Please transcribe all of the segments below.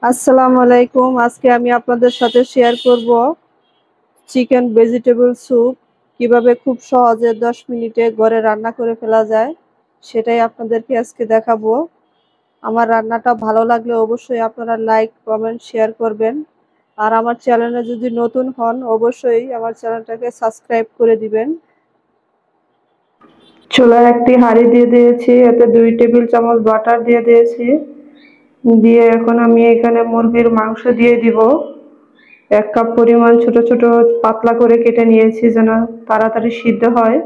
আসসালামু আলাইকুম। আজকে আমি আপনাদের সাথে শেয়ার করব চিকেন ভেজিটেবল স্যুপ কিভাবে খুব সহজে 10 মিনিটে ঘরে রান্না করে ফেলা যায়, সেটাই আপনাদেরকে আজকে দেখাবো। আমার রান্নাটা ভালো লাগলে অবশ্যই আপনারা লাইক, কমেন্ট, শেয়ার করবেন। আর আমার চ্যানেলে যদি নতুন হন অবশ্যই আমার চ্যানেলটাকে সাবস্ক্রাইব করে দিবেন। চুলায় একটি হাঁড়ি দিয়ে দিয়েছি, এতে 2 টেবিল চামচ বাটার দিয়ে দিয়েছি। দিয়ে এখন আমি এখানে মুরগির মাংস দিয়ে দিব। 1 কাপ পরিমাণ ছোট ছোট পাতলা করে কেটে নিয়েছি যেন তাড়াতাড়ি সিদ্ধ হয়।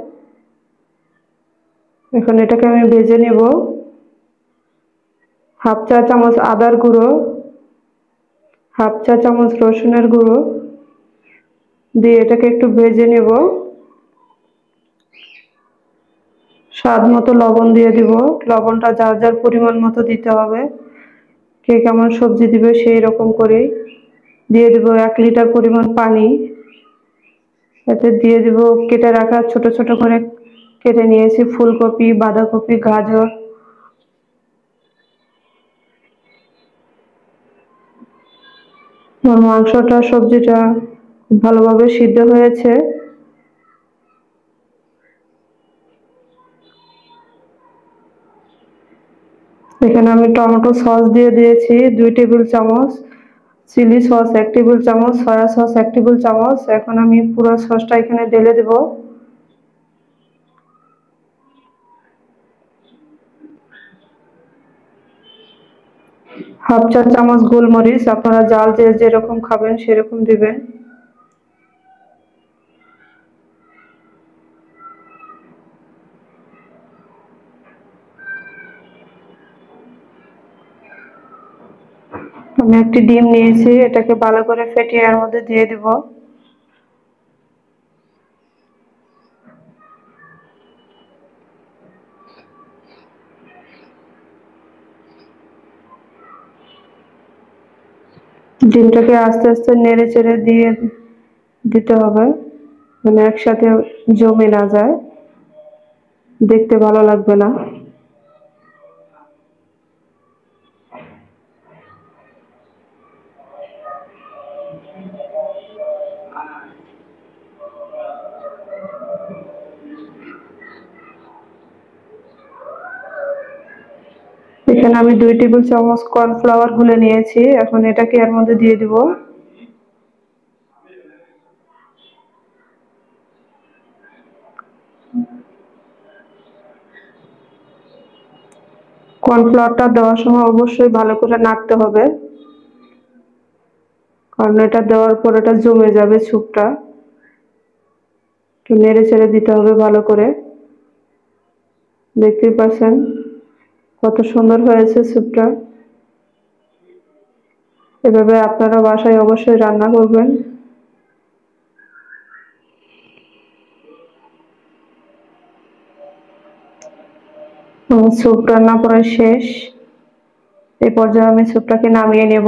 এখন এটাকে আমি ভেজে নেব। হাফ চা চামচ আদার গুঁড়ো, হাফ চা চামচ রসুনের গুঁড়ো দিয়ে এটাকে একটু ভেজে নেব। স্বাদ মতো লবণ দিয়ে দিব। লবণটা যার যার পরিমাণ মতো দিতে হবে, কে কেমন সবজি দিবে সেই রকম করেই দিয়ে দিব। 1 লিটার পরিমাণ পানি, এতে দিয়ে দিব কেটে রাখা ছোট ছোট করে কেটে নিয়েছি ফুলকপি, বাঁধাকপি, গাজর। মাংসটা সবজিটা ভালোভাবে সিদ্ধ হয়েছে। এখানে আমি টমেটো সস দিয়ে দিয়েছি 2 টেবিল চামচ, চিলি সস 1 টেবিল চামচ, সয়া সস 1 টেবিল চামচ। এখন আমি পুরো সসটা এখানে ঢেলে দেব। হাফ চা চামচ গোলমরিচ, আপনারা জাল যে যেরকম খাবেন সেরকম দিবেন। আমি একটি ডিম নিয়েছি, এটাকে ভালো করে ফেটিয়ে এর মধ্যে দিয়ে দিব। ডিমটাকে আস্তে আস্তে নেড়ে চেড়ে দিয়ে দিতে হবে, মানে একসাথে জমে না যায়, দেখতে ভালো লাগবে না। এখানে আমি 2 টেবিল চামচ কর্নফ্লাওয়ার গুলে নিয়েছি, এখন এটাকে এর মধ্যে দিয়ে দিব। কর্নফ্লাওয়ারটা দেওয়ার সময় অবশ্যই ভালো করে নাড়তে হবে, কারণ এটা দেওয়ার পর এটা জমে যাবে স্যুপটা। একটু নেড়ে চেড়ে দিতে হবে ভালো করে। দেখতেই পাচ্ছেন কত সুন্দর হয়েছে স্যুপটা। এভাবে আপনারা বাসায় অবশ্যই রান্না করবেন। স্যুপ রান্না করা শেষ। এই পর্যায়ে আমি স্যুপটাকে নামিয়ে নেব।